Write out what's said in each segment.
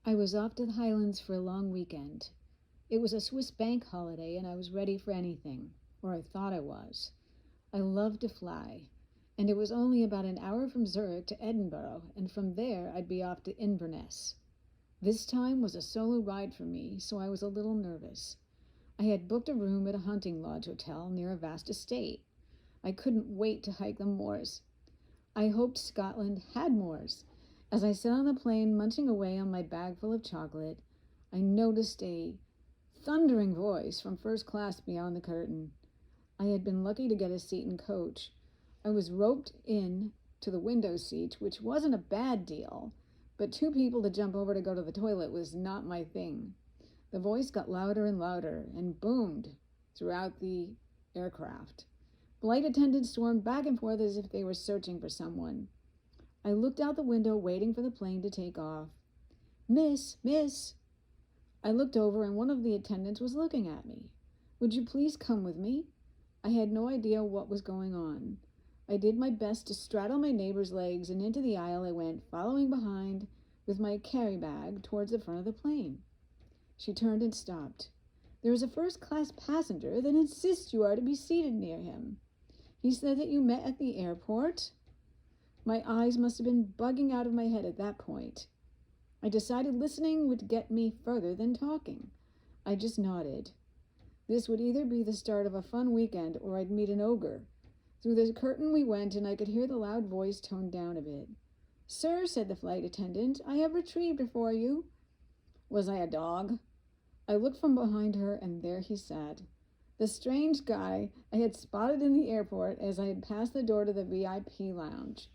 I was off to the Highlands for a long weekend. It was a Swiss bank holiday and I was ready for anything, or I thought I was. I love to fly, and it was only about an hour from Zurich to Edinburgh, and from there I'd be off to Inverness. This time was a solo ride for me, so I was a little nervous. I had booked a room at a hunting lodge hotel near a vast estate. I couldn't wait to hike the moors. I hoped Scotland had moors. As I sat on the plane munching away on my bag full of chocolate, I noticed a thundering voice from first class beyond the curtain. I had been lucky to get a seat in coach. I was roped in to the window seat, which wasn't a bad deal, but two people to jump over to go to the toilet was not my thing. The voice got louder and louder and boomed throughout the aircraft. Flight attendants swarmed back and forth as if they were searching for someone. I looked out the window, waiting for the plane to take off. Miss, miss. I looked over and one of the attendants was looking at me. Would you please come with me? I had no idea what was going on. I did my best to straddle my neighbor's legs, and into the aisle I went, following behind with my carry bag towards the front of the plane. She turned and stopped. There is a first-class passenger that insists you are to be seated near him. He said that you met at the airport. My eyes must have been bugging out of my head at that point. I decided listening would get me further than talking. I just nodded. This would either be the start of a fun weekend or I'd meet an ogre. Through the curtain we went, and I could hear the loud voice toned down a bit. Sir, said the flight attendant, I have retrieved her for you. Was I a dog? I looked from behind her, and there he sat. The strange guy I had spotted in the airport as I had passed the door to the VIP lounge.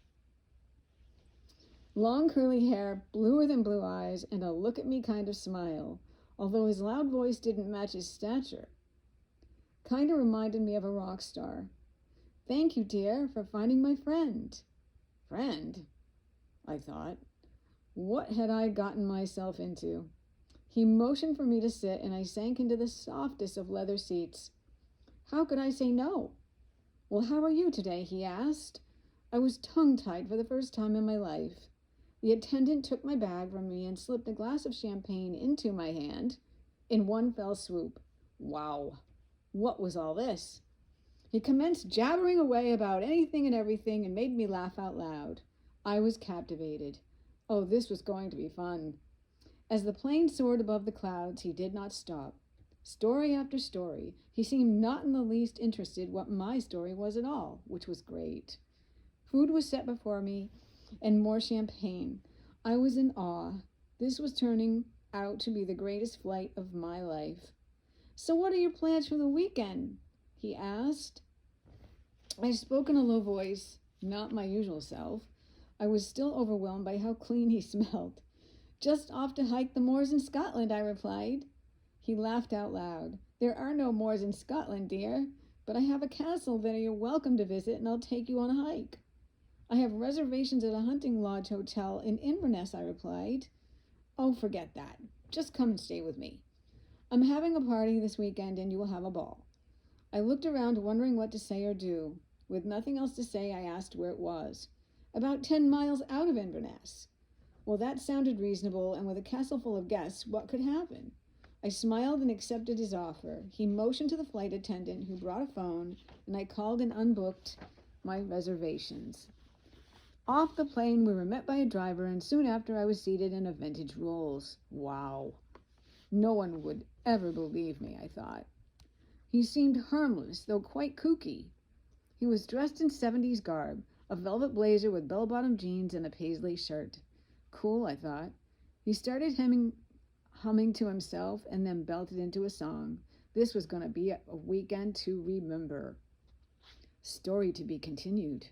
Long curly hair, bluer than blue eyes, and a look-at-me kind of smile, although his loud voice didn't match his stature. Kind of reminded me of a rock star. Thank you, dear, for finding my friend. Friend? I thought. What had I gotten myself into? He motioned for me to sit, and I sank into the softest of leather seats. How could I say no? Well, how are you today? He asked. I was tongue-tied for the first time in my life. The attendant took my bag from me and slipped a glass of champagne into my hand in one fell swoop. Wow, what was all this? He commenced jabbering away about anything and everything and made me laugh out loud. I was captivated. Oh, this was going to be fun. As the plane soared above the clouds, he did not stop. Story after story, he seemed not in the least interested what my story was at all, which was great. Food was set before me, and more champagne. I was in awe. This was turning out to be the greatest flight of my life. So what are your plans for the weekend? He asked. I spoke in a low voice, not my usual self. I was still overwhelmed by how clean he smelled. Just off to hike the moors in Scotland, I replied. He laughed out loud. There are no moors in Scotland, dear, but I have a castle that you're welcome to visit, and I'll take you on a hike. I have reservations at a hunting lodge hotel in Inverness, I replied. Oh, forget that. Just come and stay with me. I'm having a party this weekend, and you will have a ball. I looked around, wondering what to say or do. With nothing else to say, I asked where it was. About 10 miles out of Inverness. Well, that sounded reasonable, and with a castle full of guests, what could happen? I smiled and accepted his offer. He motioned to the flight attendant, who brought a phone, and I called and unbooked my reservations. Off the plane, we were met by a driver, and soon after I was seated in a vintage Rolls. Wow. No one would ever believe me, I thought. He seemed harmless, though quite kooky. He was dressed in 70s garb, a velvet blazer with bell-bottom jeans and a paisley shirt. Cool, I thought. He started humming to himself and then belted into a song. This was going to be a weekend to remember. Story to be continued.